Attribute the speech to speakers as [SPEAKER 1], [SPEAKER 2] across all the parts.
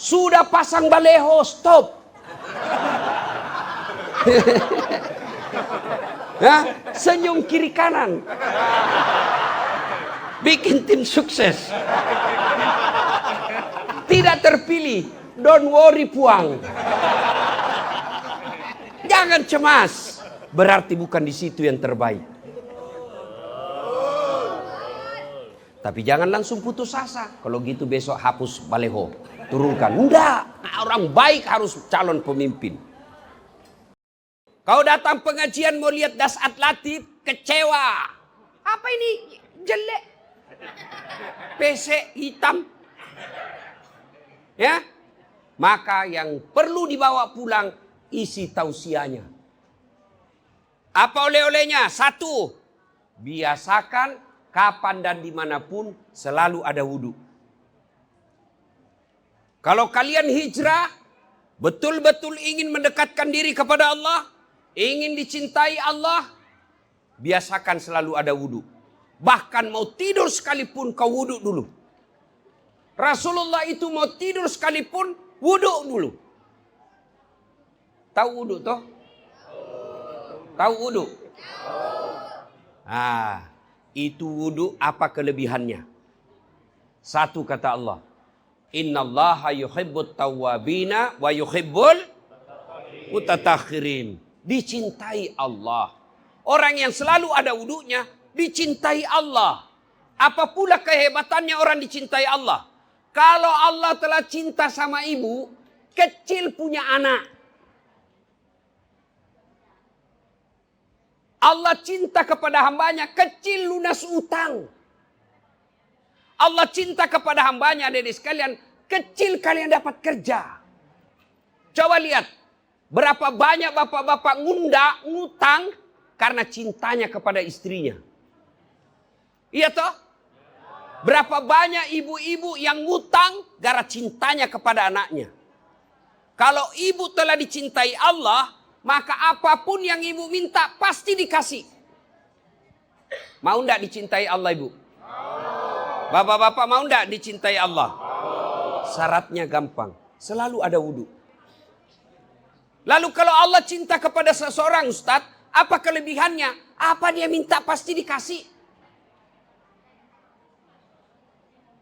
[SPEAKER 1] Sudah pasang baleho, stop. Senyum kiri kanan. Bikin tim sukses. Tidak terpilih, don't worry puang. Jangan cemas, berarti bukan di situ yang terbaik. Tapi jangan langsung putus asa. Kalau gitu besok hapus baleho, turunkan. Enggak, orang baik harus calon pemimpin. Kau datang pengajian mau lihat Dasat Latif, kecewa. Apa ini? Jelek. PC hitam. Ya? Maka yang perlu dibawa pulang isi tausiahnya. Apa oleh-olehnya? 1. Biasakan kapan dan dimanapun selalu ada wudhu. Kalau kalian hijrah, betul-betul ingin mendekatkan diri kepada Allah, ingin dicintai Allah, biasakan selalu ada wudhu. Bahkan mau tidur sekalipun kau wudhu dulu. Rasulullah itu mau tidur sekalipun wudhu dulu. Tahu wudhu toh? Tahu wudhu? Itu wudhu apa kelebihannya? 1 kata Allah. Innallaha yuhibbut tawwabina wa yuhibbul mutattakhirin. Dicintai Allah. Orang yang selalu ada wudhunya dicintai Allah. Apa pula kehebatannya orang dicintai Allah? Kalau Allah telah cinta sama ibu, kecil punya anak. Allah cinta kepada hambanya, kecil lunas utang. Allah cinta kepada hambanya, adik-adik sekalian, kecil kalian dapat kerja. Coba lihat, berapa banyak bapak-bapak ngutang karena cintanya kepada istrinya. Iya toh? Berapa banyak ibu-ibu yang ngutang gara cintanya kepada anaknya. Kalau ibu telah dicintai Allah, maka apapun yang ibu minta pasti dikasih. Mau enggak dicintai Allah ibu? Bapak-bapak mau enggak dicintai Allah? Syaratnya gampang. Selalu ada wudhu. Lalu kalau Allah cinta kepada seseorang Ustadz, apa kelebihannya? Apa dia minta pasti dikasih.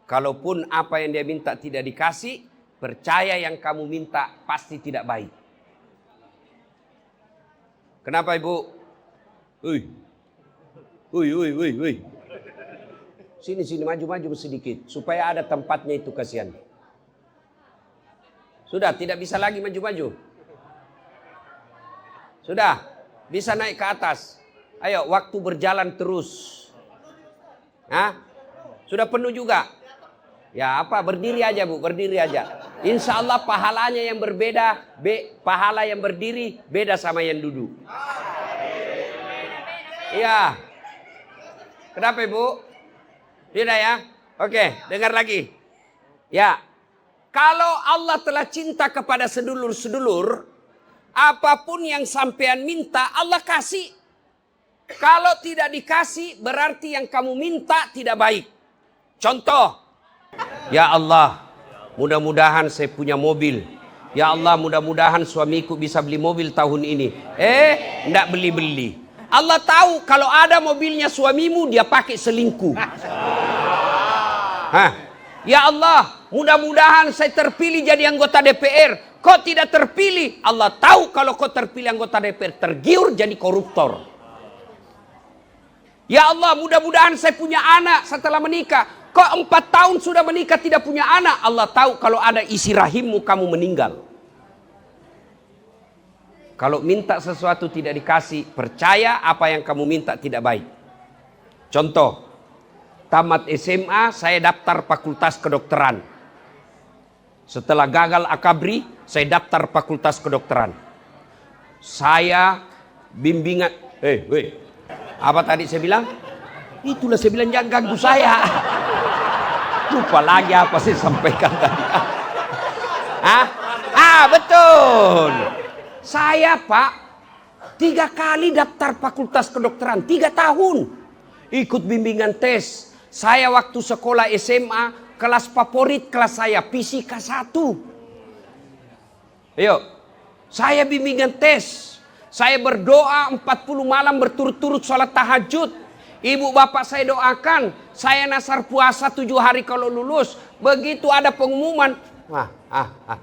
[SPEAKER 1] Kalaupun apa yang dia minta tidak dikasih, percaya yang kamu minta pasti tidak baik. Kenapa ibu? Uy. Sini maju sedikit. Supaya ada tempatnya itu, kasihan. Sudah tidak bisa lagi maju-maju. Sudah bisa naik ke atas. Ayo, waktu berjalan terus. Sudah penuh juga. Ya apa, berdiri aja bu, berdiri aja. Insya Allah pahalanya yang berbeda, pahala yang berdiri beda sama yang duduk. Iya. Kenapa ibu? Tidak ya? Oke, dengar lagi. Ya, kalau Allah telah cinta kepada sedulur-sedulur, apapun yang sampean minta Allah kasih. Kalau tidak dikasih berarti yang kamu minta tidak baik. Contoh. Ya Allah, mudah-mudahan saya punya mobil. Ya Allah, mudah-mudahan suamiku bisa beli mobil tahun ini. Enggak beli-beli. Allah tahu kalau ada mobilnya suamimu dia pakai selingkuh. Ya Allah, mudah-mudahan saya terpilih jadi anggota DPR. Kok tidak terpilih? Allah tahu kalau kau terpilih anggota DPR tergiur jadi koruptor. Ya Allah, mudah-mudahan saya punya anak setelah menikah. Kok 4 tahun sudah menikah tidak punya anak? Allah tahu kalau ada isi rahimmu kamu meninggal. Kalau minta sesuatu tidak dikasih, percaya apa yang kamu minta tidak baik. Contoh, tamat SMA saya daftar fakultas kedokteran. Setelah gagal akabri, saya daftar fakultas kedokteran. Saya bimbingan, apa tadi saya bilang? Itulah saya bilang jangan ganggu saya. Lupa lagi apa saya sampaikan tadi. Betul. Saya Pak 3 kali daftar fakultas kedokteran 3 tahun. Ikut bimbingan tes. Saya waktu sekolah SMA kelas favorit kelas saya fisika 1. Ayo, saya bimbingan tes. Saya berdoa 40 malam berturut-turut sholat tahajud. Ibu bapak saya doakan. Saya nasar puasa 7 hari kalau lulus. Begitu ada pengumuman.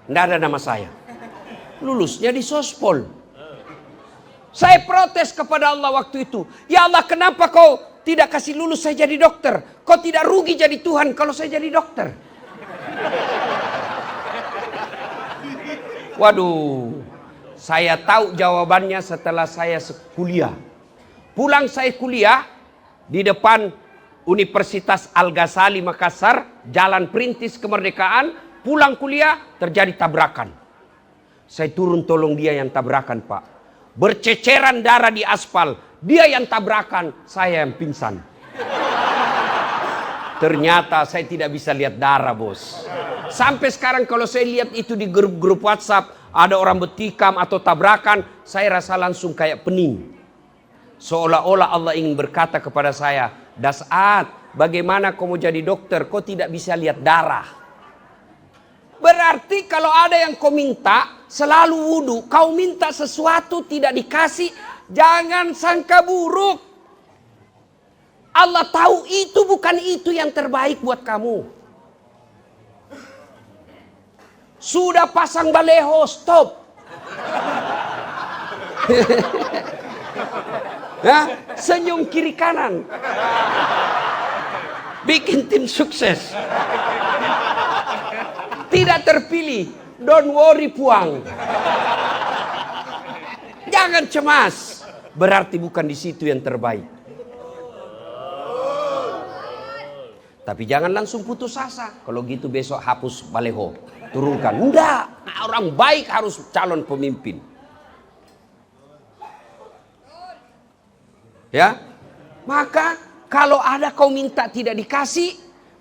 [SPEAKER 1] Nggak ada nama saya. Lulusnya di Sospol. Saya protes kepada Allah waktu itu. Ya Allah, kenapa kau tidak kasih lulus saya jadi dokter? Kau tidak rugi jadi Tuhan kalau saya jadi dokter? Waduh, saya tahu jawabannya setelah saya kuliah. Pulang saya kuliah di depan Universitas Al-Ghazali Makassar, Jalan Perintis Kemerdekaan. Pulang kuliah terjadi tabrakan. Saya turun tolong dia yang tabrakan, Pak. Berceceran darah di aspal. Dia yang tabrakan, saya yang pingsan. Ternyata saya tidak bisa lihat darah, bos. Sampai sekarang kalau saya lihat itu di grup-grup WhatsApp, ada orang bertikam atau tabrakan, saya rasa langsung kayak pening. Seolah-olah Allah ingin berkata kepada saya, Das'at, bagaimana kau mau jadi dokter, kau tidak bisa lihat darah. Berarti kalau ada yang kau minta, selalu wudu. Kau minta sesuatu tidak dikasih, jangan sangka buruk. Allah tahu itu bukan itu yang terbaik buat kamu. Sudah pasang baleho, stop. Ya, senyum kiri kanan. Bikin tim sukses. Tidak terpilih, don't worry puang. Jangan cemas. Berarti bukan di situ yang terbaik. Tapi jangan langsung putus asa. Kalau gitu besok hapus baleho. Turunkan. Enggak. Orang baik harus calon pemimpin. Ya. Maka kalau ada kau minta tidak dikasih.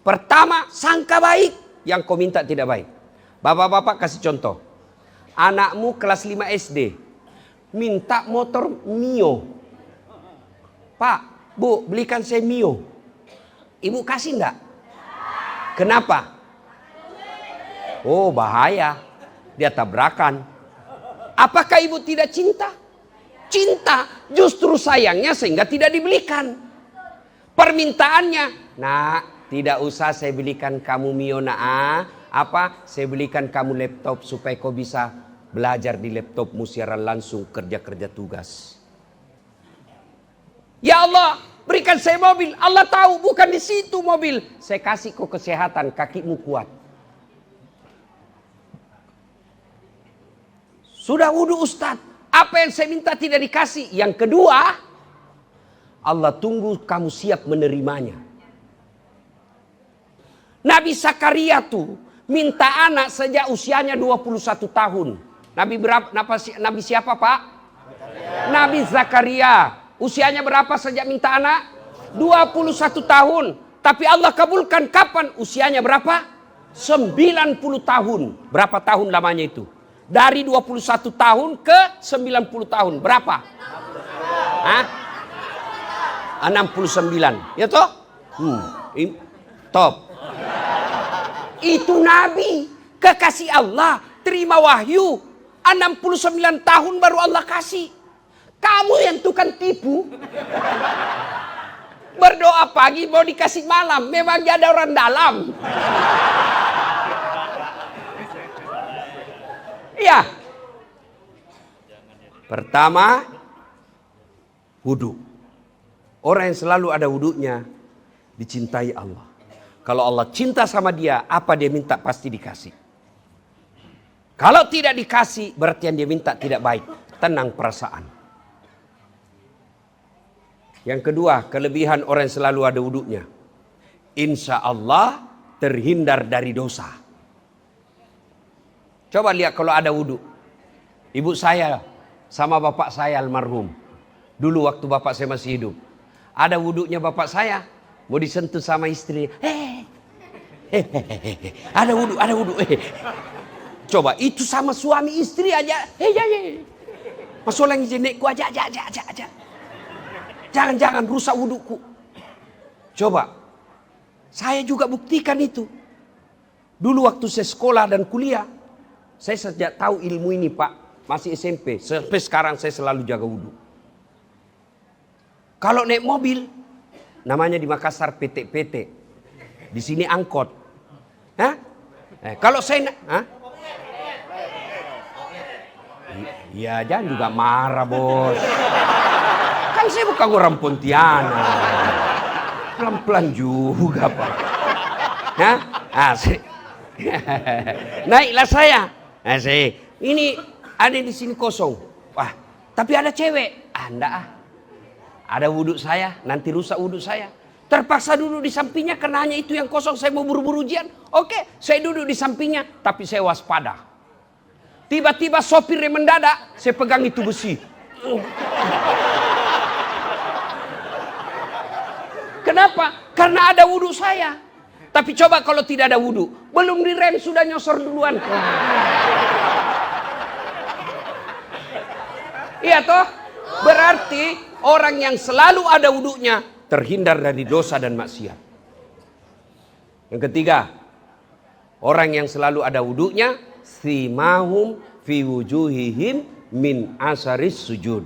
[SPEAKER 1] Pertama sangka baik. Yang kau minta tidak baik. Bapak-bapak kasih contoh. Anakmu kelas 5 SD. Minta motor Mio. Pak, Bu, belikan saya Mio. Ibu kasih enggak? Kenapa? Oh, bahaya. Dia tabrakan. Apakah ibu tidak cinta? Cinta. Justru sayangnya sehingga tidak dibelikan. Permintaannya, nak, tidak usah saya belikan kamu Mio, nak. Apa? Saya belikan kamu laptop supaya kau bisa belajar di laptopmu secara langsung kerja-kerja tugas. Ya Allah, berikan saya mobil. Allah tahu bukan di situ mobil. Saya kasih kau kesehatan, kakimu kuat. Sudah wudu Ustadz. Apa yang saya minta tidak dikasih. Yang kedua, Allah tunggu kamu siap menerimanya. Nabi Zakaria tuh minta anak sejak usianya 21 tahun. Nabi siapa, Pak? Nabi Zakaria. Usianya berapa sejak minta anak? 21 tahun. Tapi Allah kabulkan kapan? Usianya berapa? 90 tahun. Berapa tahun lamanya itu? Dari 21 tahun ke 90 tahun. Berapa? Hah? 69. Ya toh? Top. Itu Nabi. Kekasih Allah. Terima wahyu. 69 tahun baru Allah kasih. Kamu yang tukang tipu. Berdoa pagi mau dikasih malam. Memang ada orang dalam. Ya. Pertama, wudu. Orang yang selalu ada wudunya dicintai Allah. Kalau Allah cinta sama dia, apa dia minta pasti dikasih. Kalau tidak dikasih, berarti yang dia minta tidak baik. Tenang perasaan. Yang kedua, kelebihan orang yang selalu ada wudunya. Insya Allah terhindar dari dosa. Coba lihat kalau ada wudu. Ibu saya sama bapak saya almarhum. Dulu waktu bapak saya masih hidup. Ada wudunya bapak saya. Mau disentuh sama istri. Ada wudu, ada wudu. Coba itu sama suami istri aja. Masolang jenekku aja. Jangan rusak wuduku. Coba. Saya juga buktikan itu. Dulu waktu saya sekolah dan kuliah. Saya sejak tahu ilmu ini Pak, masih SMP, sampai sekarang saya selalu jaga wudhu. Kalau naik mobil, namanya di Makassar PT-PT, di sini angkot. Hah? Kalau saya, iya jangan juga marah bos. Kan saya bukan orang Pontianak. Pelan-pelan juga Pak. Hah? Naiklah saya. Ini ada di sini kosong. Wah, tapi ada cewek. Enggak ah. Ada wudhu saya, nanti rusak wudhu saya. Terpaksa duduk di sampingnya karena hanya itu yang kosong. Saya mau buru-buru ujian. Oke, saya duduk di sampingnya, tapi saya waspada. Tiba-tiba sopirnya mendadak, saya pegang itu besi. Kenapa? Karena ada wudhu saya. Tapi coba kalau tidak ada wudhu, belum direm sudah nyosor duluan. Iya toh? Berarti orang yang selalu ada wudhunya terhindar dari dosa dan maksiat. Yang ketiga, orang yang selalu ada wudhunya, simahum fi wujuhihim min asaris sujud.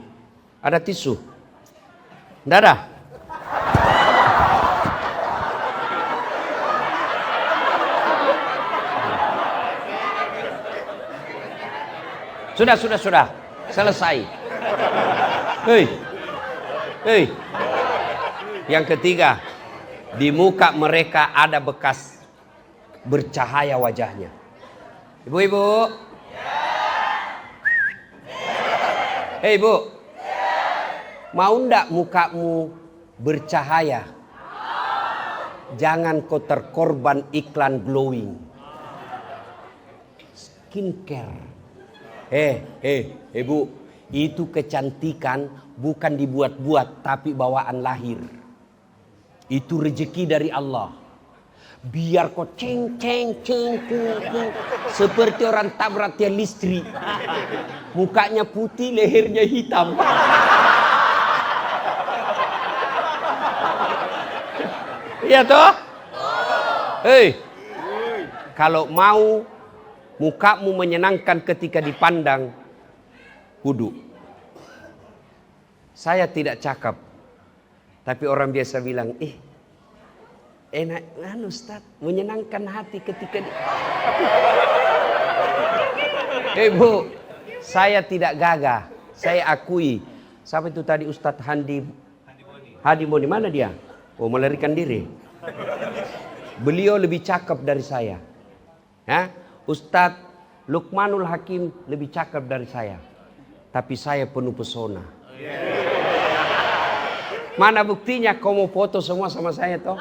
[SPEAKER 1] Ada tisu? Tidak ada? Sudah. Selesai. Hei. Yang ketiga, di muka mereka ada bekas bercahaya wajahnya. Ibu-ibu. Hei Bu. Mau ndak mukamu bercahaya? Jangan kau terkorban iklan glowing. Skincare. Bu, itu kecantikan bukan dibuat-buat tapi bawaan lahir. Itu rezeki dari Allah. Biar kau ceng seperti orang tabrak tiang listrik. Mukanya putih, lehernya hitam. Iya toh? Hei, kalau mau mukamu menyenangkan ketika dipandang, wudhu. Saya tidak cakap, tapi orang biasa bilang, enak Ustaz, menyenangkan hati ketika Bu, saya tidak gagah, saya akui. Siapa itu tadi Ustaz Hadi Moni, mana dia? Oh, melarikan diri. Beliau lebih cakep dari saya. Ustadz Lukmanul Hakim lebih cakep dari saya. Tapi saya penuh pesona. Mana buktinya kau mau foto semua sama saya toh?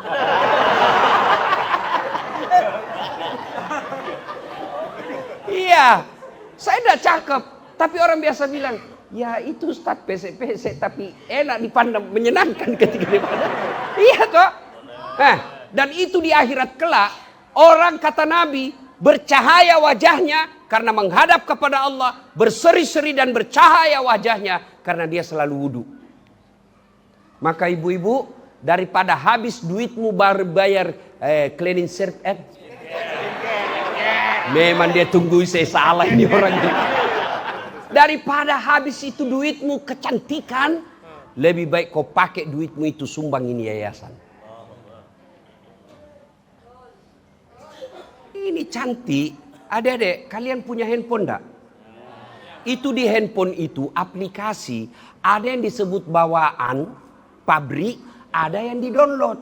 [SPEAKER 1] Iya, saya udah cakep. Tapi orang biasa bilang, ya itu Ustadz pesek-pesek tapi enak dipandang, menyenangkan ketika dipandang. Iya toh? Dan itu di akhirat kelak, orang kata Nabi, bercahaya wajahnya karena menghadap kepada Allah, berseri-seri dan bercahaya wajahnya karena dia selalu wudhu. Maka ibu-ibu, daripada habis duitmu baru bayar cleaning service, memang dia tunggu saya salah ini orangnya. Daripada habis itu duitmu kecantikan, lebih baik kau pakai duitmu itu sumbang ini yayasan. Ini cantik. Adik-adik, kalian punya handphone enggak? Itu di handphone itu aplikasi, ada yang disebut bawaan pabrik, ada yang di-download.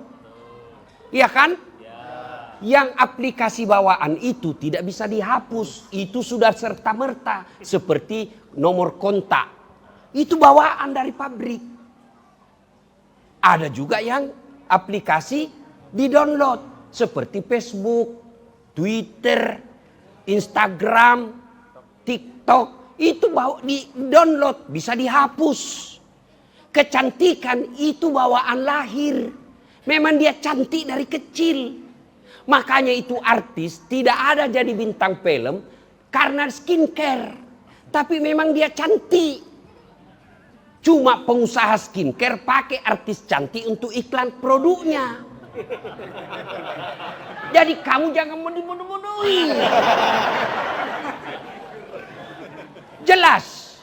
[SPEAKER 1] Iya kan? Yang aplikasi bawaan itu tidak bisa dihapus. Itu sudah serta-merta seperti nomor kontak. Itu bawaan dari pabrik. Ada juga yang aplikasi di-download seperti Facebook, Twitter, Instagram, TikTok, itu di-download, bisa dihapus. Kecantikan itu bawaan lahir. Memang dia cantik dari kecil. Makanya itu artis tidak ada jadi bintang film karena skincare. Tapi memang dia cantik. Cuma pengusaha skincare pakai artis cantik untuk iklan produknya. Jadi kamu jangan bodoh-bodohi. Jelas.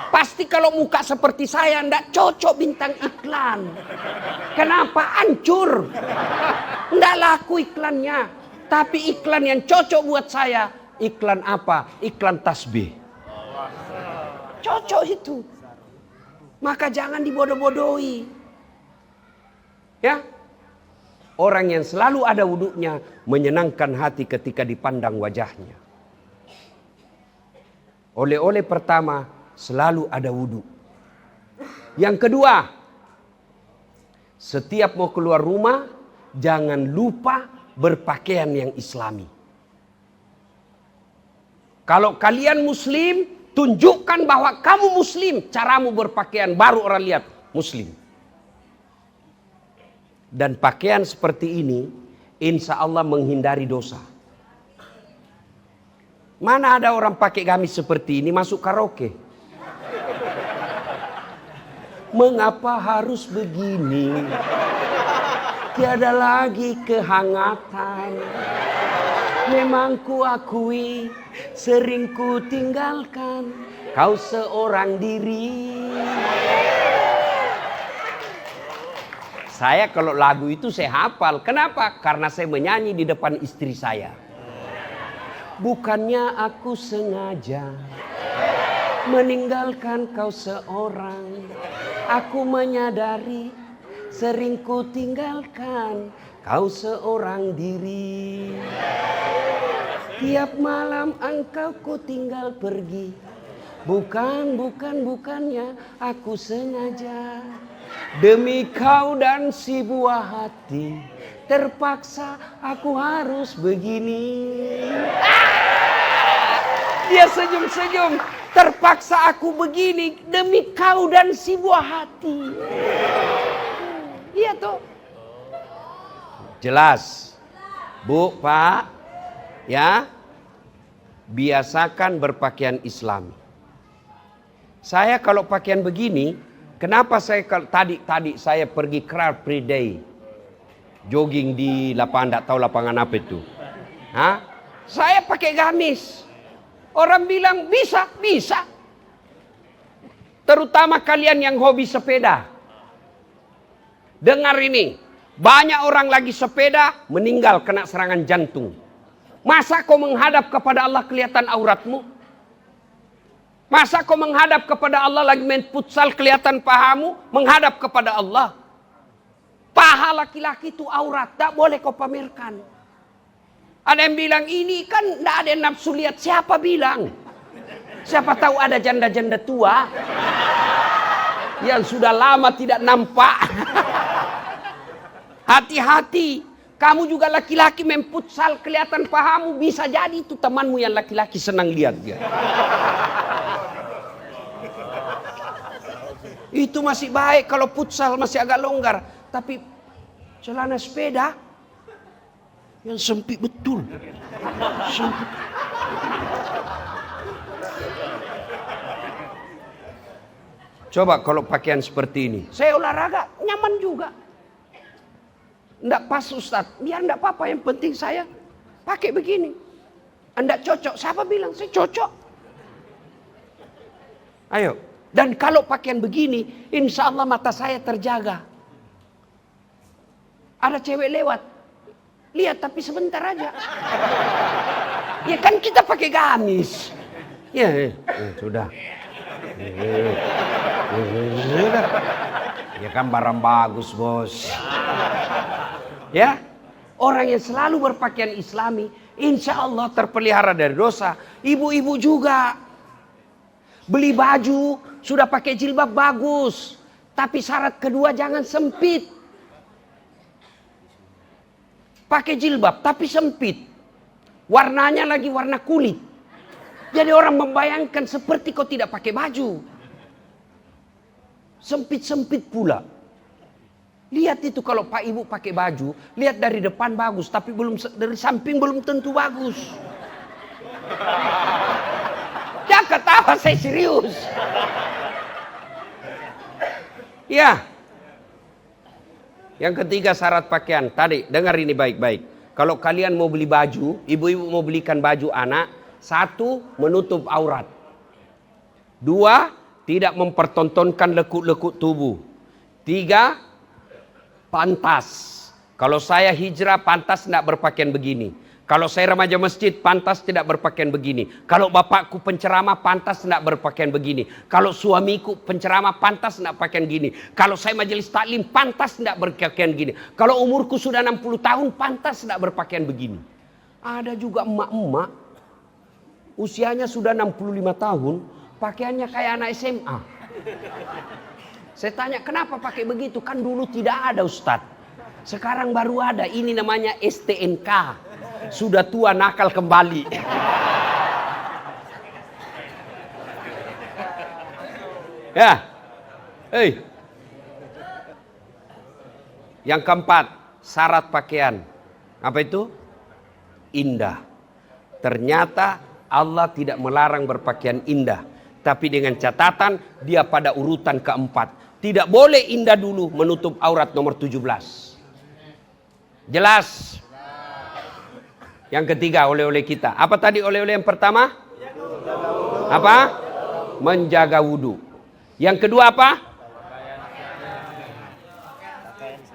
[SPEAKER 1] Pasti kalau muka seperti saya ndak cocok bintang iklan. Kenapa? Hancur. Ndak laku iklannya. Tapi iklan yang cocok buat saya, iklan apa? Iklan tasbih. Cocok itu. Maka jangan dibodoh-bodohi. Ya. Orang yang selalu ada wudunya menyenangkan hati ketika dipandang wajahnya. Oleh-oleh pertama, selalu ada wudu. Yang kedua, setiap mau keluar rumah, jangan lupa berpakaian yang islami. Kalau kalian muslim, tunjukkan bahwa kamu muslim. Caramu berpakaian, baru orang lihat muslim. Dan pakaian seperti ini, insya Allah menghindari dosa. Mana ada orang pakai gamis seperti ini masuk karaoke? Mengapa harus begini? Tiada lagi kehangatan. Memang ku akui sering ku tinggalkan kau seorang diri. Saya kalau lagu itu saya hafal. Kenapa? Karena saya menyanyi di depan istri saya. Bukannya aku sengaja meninggalkan kau seorang. Aku menyadari sering ku tinggalkan kau seorang diri. Tiap malam engkau ku tinggal pergi. Bukannya aku sengaja. Demi kau dan si buah hati, terpaksa aku harus begini. Dia senyum-senyum. Terpaksa aku begini demi kau dan si buah hati. Iya toh. Jelas. Bu, Pak. Ya. Biasakan berpakaian Islami. Saya kalau pakaian begini, kenapa saya tadi saya pergi Car Free Day. Jogging di lapangan, tak tahu lapangan apa itu. Hah? Saya pakai gamis. Orang bilang bisa. Terutama kalian yang hobi sepeda. Dengar ini. Banyak orang lagi sepeda meninggal kena serangan jantung. Masa kau menghadap kepada Allah kelihatan auratmu? Masa kau menghadap kepada Allah lagi main futsal kelihatan pahamu? Menghadap kepada Allah. Paha laki-laki itu aurat. Tak boleh kau pamerkan. Ada yang bilang ini kan tidak ada yang nafsu lihat. Siapa bilang? Siapa tahu ada janda-janda tua yang sudah lama tidak nampak. Hati-hati. Kamu juga laki-laki main futsal kelihatan pahamu. Bisa jadi itu temanmu yang laki-laki senang lihat dia. Itu masih baik kalau futsal masih agak longgar. Tapi celana sepeda yang sempit betul. Sempit. Coba kalau pakaian seperti ini. Saya olahraga nyaman juga. Nggak pas Ustaz. Biar nggak apa-apa. Yang penting saya pakai begini. Nggak cocok. Siapa bilang saya cocok? Ayo. Dan kalau pakaian begini, insya Allah mata saya terjaga. Ada cewek lewat. Lihat tapi sebentar aja. Ya kan kita pakai gamis. Ya, sudah. Ya kan barang bagus bos. Ya, orang yang selalu berpakaian Islami, insya Allah terpelihara dari dosa. Ibu-ibu juga beli baju sudah pakai jilbab bagus, tapi syarat kedua jangan sempit. Pakai jilbab tapi sempit, warnanya lagi warna kulit. Jadi orang membayangkan seperti kau tidak pakai baju. Sempit-sempit pula. Lihat itu kalau Pak Ibu pakai baju, lihat dari depan bagus, tapi belum dari samping belum tentu bagus. Jangan ketawa, saya serius. Ya. Yang ketiga syarat pakaian. Tadi dengar ini baik-baik. Kalau kalian mau beli baju, ibu-ibu mau belikan baju anak, satu menutup aurat. 2, tidak mempertontonkan lekuk-lekuk tubuh. 3, pantas. Kalau saya hijrah, pantas tidak berpakaian begini. Kalau saya remaja masjid, pantas tidak berpakaian begini. Kalau bapakku penceramah, pantas tidak berpakaian begini. Kalau suamiku penceramah, pantas tidak pakaian gini. Kalau saya majelis taklim, pantas tidak berpakaian gini. Kalau umurku sudah 60 tahun, pantas tidak berpakaian begini. Ada juga emak-emak, usianya sudah 65 tahun, pakaiannya kayak anak SMA. Saya tanya, kenapa pakai begitu? Kan dulu tidak ada, Ustadz. Sekarang baru ada. Ini namanya STNK. Sudah tua nakal kembali. Ya. Yang keempat, syarat pakaian. Apa itu? Indah. Ternyata Allah tidak melarang berpakaian indah. Tapi dengan catatan dia pada urutan keempat. Tidak boleh indah dulu menutup aurat nomor 17. Jelas? Yang ketiga, oleh-oleh kita. Apa tadi oleh-oleh yang pertama? Apa? Menjaga wudhu. Yang kedua apa?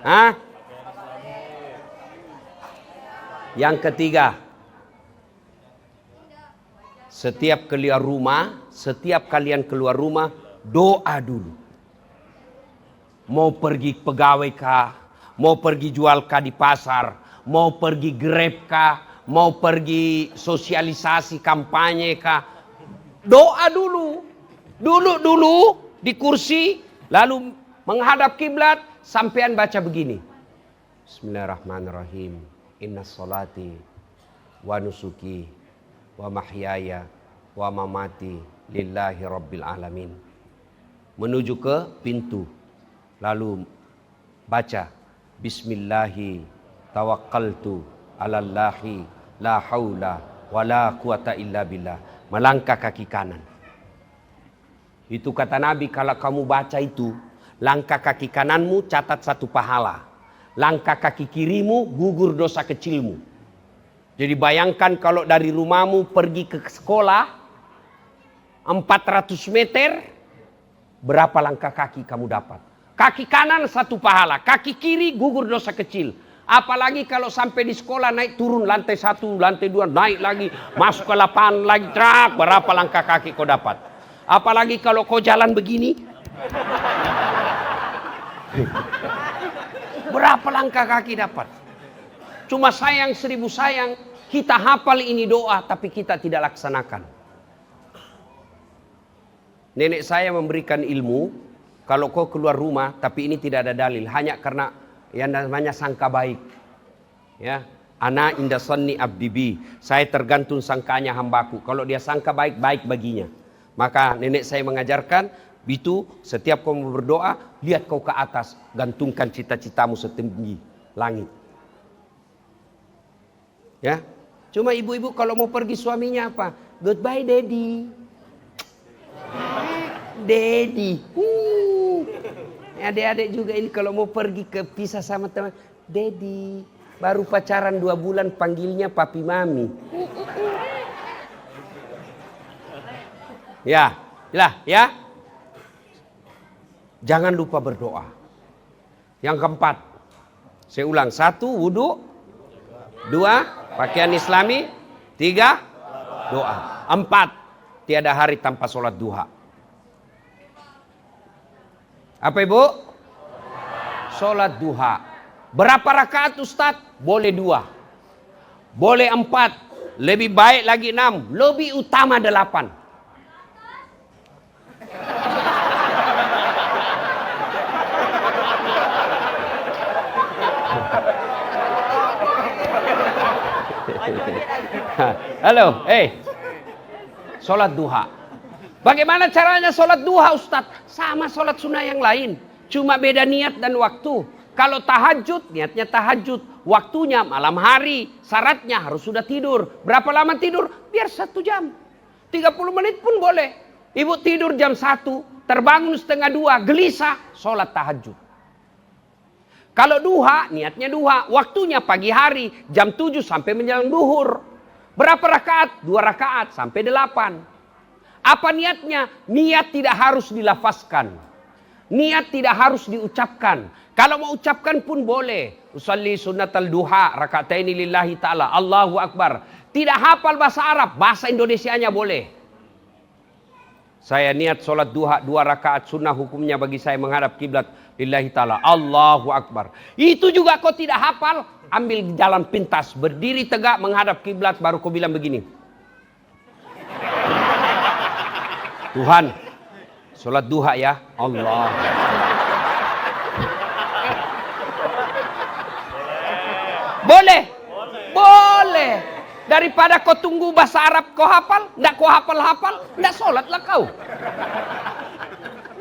[SPEAKER 1] Hah? Yang ketiga, setiap kalian keluar rumah, doa dulu. Mau pergi pegawai kah? Mau pergi jual kah di pasar? Mau pergi grab kah? Mau pergi sosialisasi kampanye kah? Doa dulu. Dulu di kursi, lalu menghadap kiblat, sampean baca begini. Bismillahirrahmanirrahim. Inna salati wa nusuki wa mahyaya wa mamati lillahi rabbil alamin. Menuju ke pintu. Lalu baca. Bismillahi tawakkaltu alallahi la haula wa la quwata illa billah. Melangkah kaki kanan. Itu kata Nabi, kalau kamu baca itu, langkah kaki kananmu catat 1 pahala. Langkah kaki kirimu gugur dosa kecilmu. Jadi bayangkan kalau dari rumahmu pergi ke sekolah 400 meter, berapa langkah kaki kamu dapat? Kaki kanan 1 pahala, kaki kiri gugur dosa kecil. Apalagi kalau sampai di sekolah naik turun lantai 1, lantai 2, naik lagi, masuk ke lapangan lagi, trak, berapa langkah kaki kau dapat? Apalagi kalau kau jalan begini. Berapa langkah kaki dapat? Cuma sayang 1000 sayang, kita hafal ini doa tapi kita tidak laksanakan. Nenek saya memberikan ilmu, kalau kau keluar rumah, tapi ini tidak ada dalil, hanya karena yang namanya sangka baik. Ya, ana inda sanni abdibi, saya tergantung sangkanya hambaku. Kalau dia sangka baik, baik baginya. Maka nenek saya mengajarkan, itu setiap kau berdoa, lihat kau ke atas, gantungkan cita-citamu setinggi langit. Ya, cuma ibu-ibu kalau mau pergi suaminya apa? Goodbye daddy. Daddy. Adik-adik juga ini kalau mau pergi ke pisah sama teman, daddy. Baru pacaran 2 bulan panggilnya papi mami. Ya, ya. Jangan lupa berdoa. Yang keempat, saya ulang, 1 wudu, 2 pakaian islami, 3 doa, 4 tiada hari tanpa sholat duha. Apa ibu? Sholat duha. Berapa rakaat Ustadz? Boleh 2. Boleh 4. Lebih baik lagi 6. Lebih utama 8. Halo, sholat duha. Bagaimana caranya sholat duha Ustadz? Sama sholat sunnah yang lain. Cuma beda niat dan waktu. Kalau tahajud, niatnya tahajud. Waktunya malam hari. Syaratnya harus sudah tidur. Berapa lama tidur? Biar 1 jam. 30 menit pun boleh. Ibu tidur jam 1. Terbangun setengah 2. Gelisah. Sholat tahajud. Kalau duha, niatnya duha. Waktunya pagi hari. Jam 7 sampai menjelang duhur. Berapa rakaat? 2 rakaat sampai 8. Apa niatnya? Niat tidak harus dilafazkan. Niat tidak harus diucapkan. Kalau mau ucapkan pun boleh. Usalli sunnatal duha rakataini lillahi ta'ala. Allahu Akbar. Tidak hafal bahasa Arab, bahasa Indonesianya boleh. Saya niat sholat duha 2 rakaat sunnah, hukumnya bagi saya menghadap kiblat lillahi ta'ala. Allahu Akbar. Itu juga kau tidak hafal, ambil jalan pintas. Berdiri tegak menghadap kiblat baru kau bilang begini. Tuhan, sholat duha ya Allah. Boleh. Boleh. Daripada kau tunggu bahasa Arab kau hafal, ndak kau hafal, ndak sholatlah kau.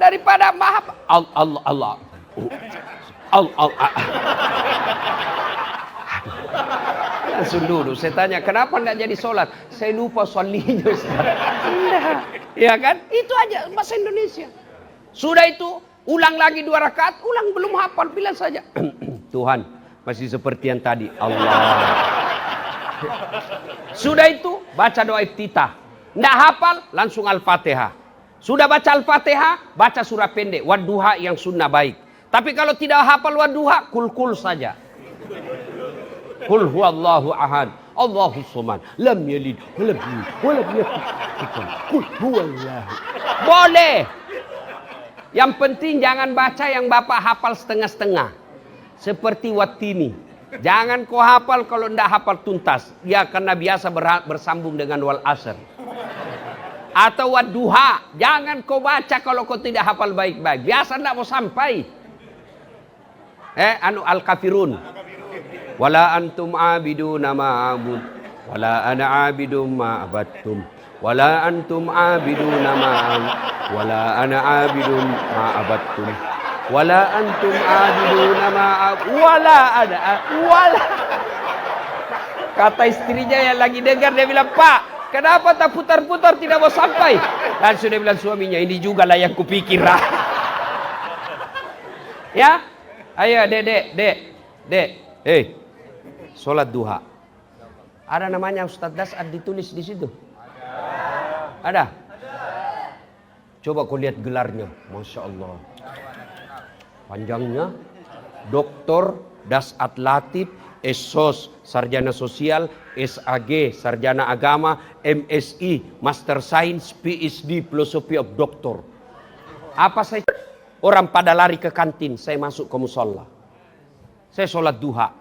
[SPEAKER 1] Daripada mahab Allah. Langsung dulu saya tanya, kenapa ndak jadi sholat? Saya lupa sholinya Ustaz. Ya kan? Itu aja bahasa Indonesia. Sudah itu, ulang lagi 2 rakaat, ulang belum hafal, bilang saja. Tuhan, masih seperti yang tadi. Allah. Sudah itu, baca doa iftitah. Nggak hafal, langsung Al-Fatihah. Sudah baca Al-Fatihah, baca surah pendek. Wadduha yang sunnah baik. Tapi kalau tidak hafal wadduha, kul saja. Kul huwallahu ahad. Allahus samad. Lam yalid, walam yulad, walam yakul kul huwallahu. Boleh. Yang penting jangan baca yang Bapak hafal setengah-setengah. Seperti Wattini. Jangan kau hafal kalau tidak hafal tuntas. Ya karena biasa bersambung dengan wal asr. Atau wadduha. Jangan kau baca kalau kau tidak hafal baik-baik. Biasa tidak mau sampai. Al-Kafirun. Wala antum abiduna ma'abud. Wala ana abidum ma'abattum. Wala antum abiduna ma'abud. Wala ana abidum ma'abattum. Wala antum abiduna ma'abud. Wala ana. Wala. Kata istrinya yang lagi dengar, dia bilang, Pak, kenapa tak putar-putar tidak mau sampai? Dan sudah bilang suaminya, ini juga lah yang kupikir. Ya, ayo dek, hei, sholat duha. Ada namanya Ustadz Das'ad ditulis di situ. Ada. Coba kau lihat gelarnya, masya Allah. Panjangnya, Doktor Das'ad Latif, SOS, Sarjana Sosial, SAG, Sarjana Agama, MSI, Master Science, PhD, Philosophy of Doctor. Apa saya? Orang pada lari ke kantin, saya masuk ke musola. Saya sholat duha.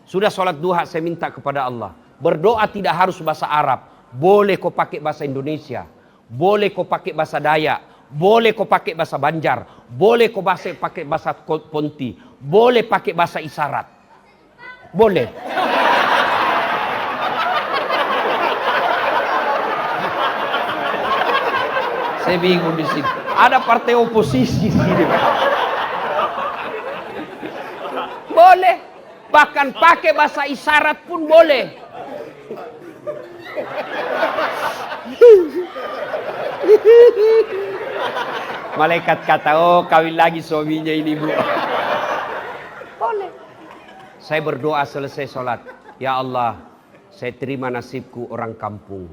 [SPEAKER 1] Sudah sholat duha, saya minta kepada Allah. Berdoa tidak harus bahasa Arab. Boleh kau pakai bahasa Indonesia. Boleh kau pakai bahasa Dayak. Boleh kau pakai bahasa Banjar. Boleh kau pakai bahasa Ponti. Boleh pakai bahasa isyarat. Boleh. Saya bingung di sini. Ada partai oposisi di sini. Boleh. Bahkan pakai bahasa isyarat pun boleh. Malaikat kata, oh kawin lagi suaminya ini bu. Boleh. Saya berdoa selesai sholat. Ya Allah, saya terima nasibku orang kampung.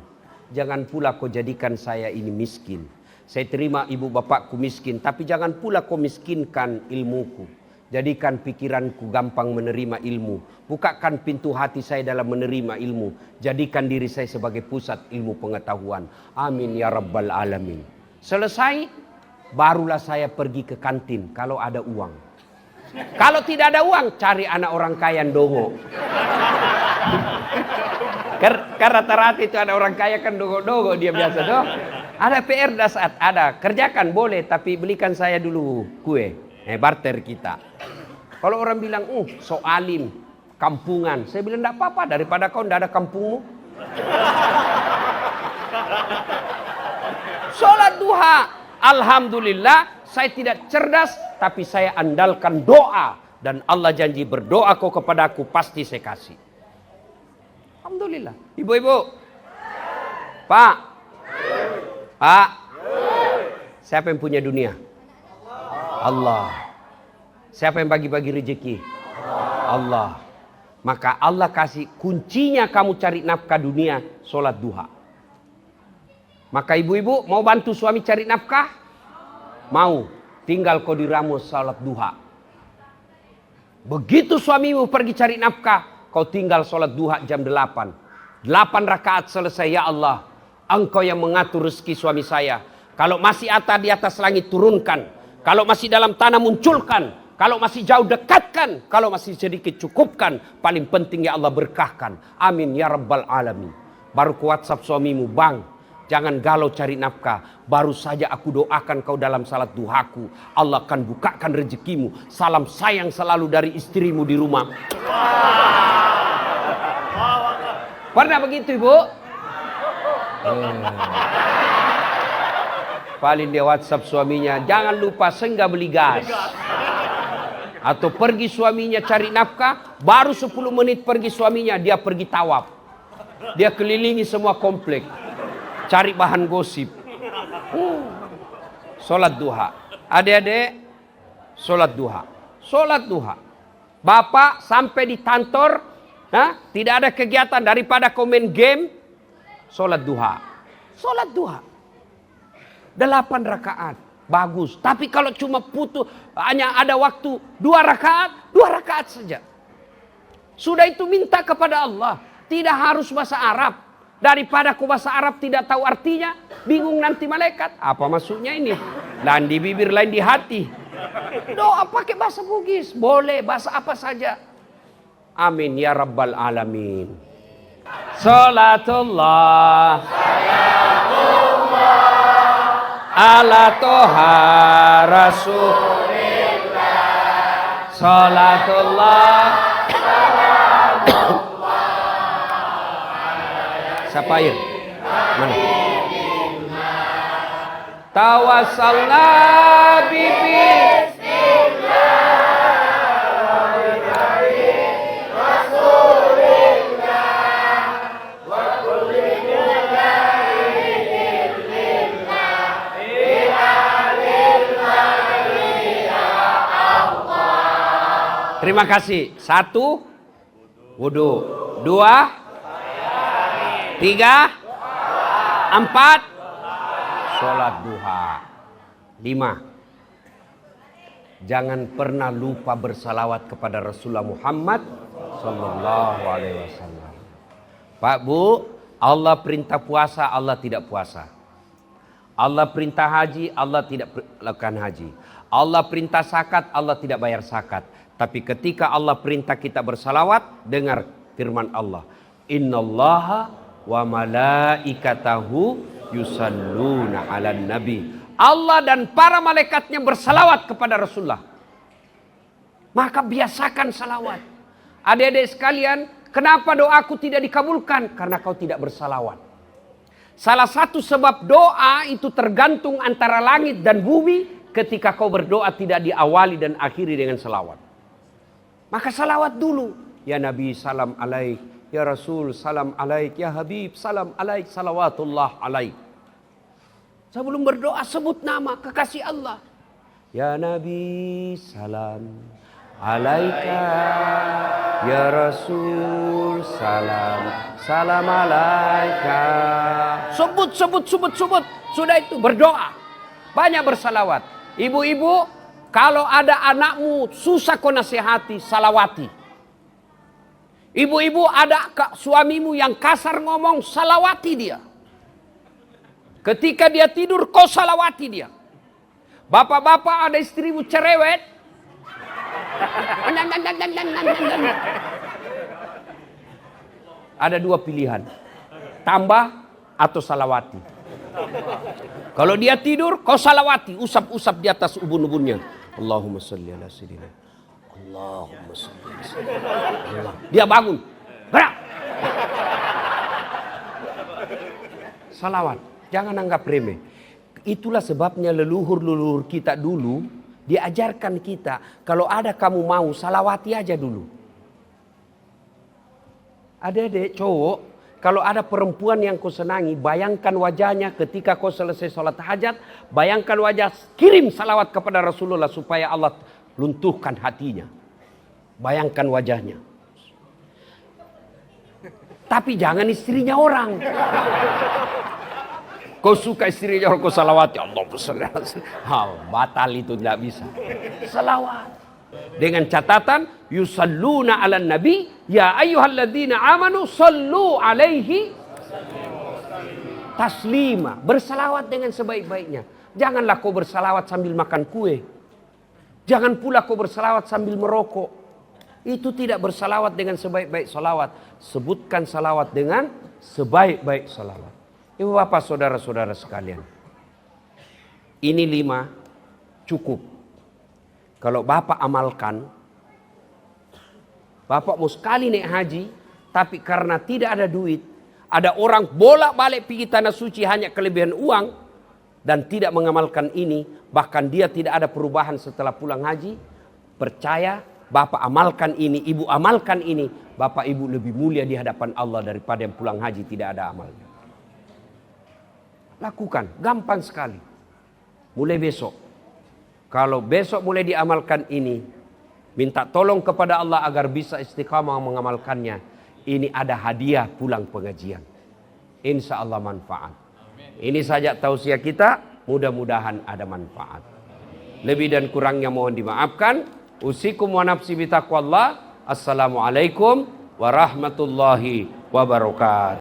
[SPEAKER 1] Jangan pula kau jadikan saya ini miskin. Saya terima ibu bapakku miskin. Tapi jangan pula kau miskinkan ilmuku. Jadikan pikiranku gampang menerima ilmu. Bukakan pintu hati saya dalam menerima ilmu. Jadikan diri saya sebagai pusat ilmu pengetahuan. Amin ya rabbal alamin. Selesai, barulah saya pergi ke kantin kalau ada uang. Kalau tidak ada uang, cari anak orang kaya yang dongo. Karena rata-rata itu ada orang kaya kan dongo-dongo dia biasa doh. Ada PR Das'ad, ada. Kerjakan boleh, tapi belikan saya dulu kue. Barter kita. Kalau orang bilang, so alim, kampungan. Saya bilang, enggak apa-apa, daripada kau enggak ada kampungmu. Sholat duha. Alhamdulillah, saya tidak cerdas, tapi saya andalkan doa. Dan Allah janji berdoa kau kepadaku, pasti saya kasih. Alhamdulillah. Ibu-ibu. Pak. Siapa yang punya dunia? Allah. Siapa yang bagi-bagi rezeki? Allah. Maka Allah kasih kuncinya kamu cari nafkah dunia, sholat duha. Maka ibu-ibu mau bantu suami cari nafkah? Mau. Tinggal kau diramu salat duha. Begitu suamimu pergi cari nafkah, kau tinggal salat duha jam 8. 8 rakaat selesai. Ya Allah, Engkau yang mengatur rezeki suami saya. Kalau masih di atas langit turunkan. Kalau masih dalam tanah munculkan. Kalau masih jauh dekatkan. Kalau masih sedikit cukupkan. Paling penting ya Allah berkahkan. Amin ya Rabbal Alamin. Baru ku WhatsApp suamimu, bang, jangan galau cari nafkah. Baru saja aku doakan kau dalam salat duhaku. Allah akan bukakan rezekimu. Salam sayang selalu dari istrimu di rumah. Pernah begitu ibu? Paling dia WhatsApp suaminya, jangan lupa senggah beli gas. Atau pergi suaminya cari nafkah, baru 10 menit pergi suaminya, dia pergi tawaf. Dia kelilingi semua komplek, cari bahan gosip. Sholat duha. Adik-adik, sholat duha. Sholat duha. Bapak sampai di kantor, tidak ada kegiatan daripada komen game, sholat duha. Sholat duha. 8 rakaat. Bagus. Tapi kalau cuma hanya ada waktu 2 rakaat saja. Sudah itu minta kepada Allah. Tidak harus bahasa Arab. Daripada ku bahasa Arab tidak tahu artinya, bingung nanti malaikat. Apa maksudnya ini? Lain di bibir, lain di hati. Doa pakai bahasa Bugis. Boleh, bahasa apa saja. Amin ya Rabbal Alamin. Salatullah. Ala toha rasulillah. Salatullah. Siapa air? Mana? Tawassalna bibi. Terima kasih. 1, wudu. 2, 3, 4, sholat duha. 5, jangan pernah lupa bersalawat kepada Rasulullah Muhammad Sallallahu Alaihi Wasallam. Pak Bu, Allah perintah puasa, Allah tidak puasa. Allah perintah haji, Allah tidak lakukan haji. Allah perintah zakat, Allah tidak bayar zakat. Tapi ketika Allah perintah kita bersalawat, dengar firman Allah. Innallaha wa malaikatahu yusalluna 'alan nabi. Allah dan para malaikatnya bersalawat kepada Rasulullah. Maka biasakan salawat. Adik-adik sekalian, kenapa doaku tidak dikabulkan? Karena kau tidak bersalawat. Salah satu sebab doa itu tergantung antara langit dan bumi. Ketika kau berdoa tidak diawali dan akhiri dengan salawat. Maka salawat dulu. Ya Nabi salam alaik. Ya Rasul salam alaik. Ya Habib salam alaik. Salawatullah alaik. Sebelum berdoa sebut nama kekasih Allah. Ya Nabi salam alaika. Ya Rasul salam. Salam alaika. Sebut. Sudah itu berdoa. Banyak bersalawat. Ibu-ibu, kalau ada anakmu susah kau nasihati, salawati. Ibu-ibu, ada suamimu yang kasar ngomong, salawati dia. Ketika dia tidur, kau salawati dia. Bapak-bapak, ada istrimu cerewet. Ada 2 pilihan. Tambah atau salawati. Kalau dia tidur, kau salawati. Usap-usap di atas ubun-ubunnya. Allahumma salli ala sayyidina. Allahumma salli ala sayyidina. Dia bangun. Gerak. Salawat. Jangan anggap remeh. Itulah sebabnya leluhur-leluhur kita dulu diajarkan kita. Kalau ada kamu mau, salawati aja dulu. Adik-adik cowok, kalau ada perempuan yang kau senangi, bayangkan wajahnya ketika kau selesai sholat hajat. Bayangkan wajah, kirim salawat kepada Rasulullah supaya Allah luntuhkan hatinya. Bayangkan wajahnya. Tapi jangan istrinya orang. Kau suka istrinya, kau salawat. Ya Allah, batal itu, tidak bisa. Salawat. Dengan catatan, yusalluna ala nabi, ya ayyuhalladzina amanu, sallu alaihi taslima. Bersalawat dengan sebaik-baiknya. Janganlah kau bersalawat sambil makan kue. Jangan pula kau bersalawat sambil merokok. Itu tidak bersalawat dengan sebaik-baik salawat. Sebutkan salawat dengan sebaik-baik salawat. Ibu bapak saudara-saudara sekalian. Ini 5 cukup. Kalau bapak amalkan. Bapak mau sekali naik haji. Tapi karena tidak ada duit. Ada orang bolak-balik pergi tanah suci hanya kelebihan uang. Dan tidak mengamalkan ini. Bahkan dia tidak ada perubahan setelah pulang haji. Percaya, bapak amalkan ini, ibu amalkan ini. Bapak ibu lebih mulia di hadapan Allah daripada yang pulang haji tidak ada amalnya. Lakukan, gampang sekali. Mulai besok. Kalau besok mulai diamalkan ini. Minta tolong kepada Allah agar bisa istiqamah mengamalkannya. Ini ada hadiah pulang pengajian. Insya Allah manfaat. Ini saja tausiah kita, mudah-mudahan ada manfaat. Lebih dan kurangnya mohon dimaafkan. Usikum wa nafsi bitaqwallah. Assalamualaikum warahmatullahi wabarakatuh.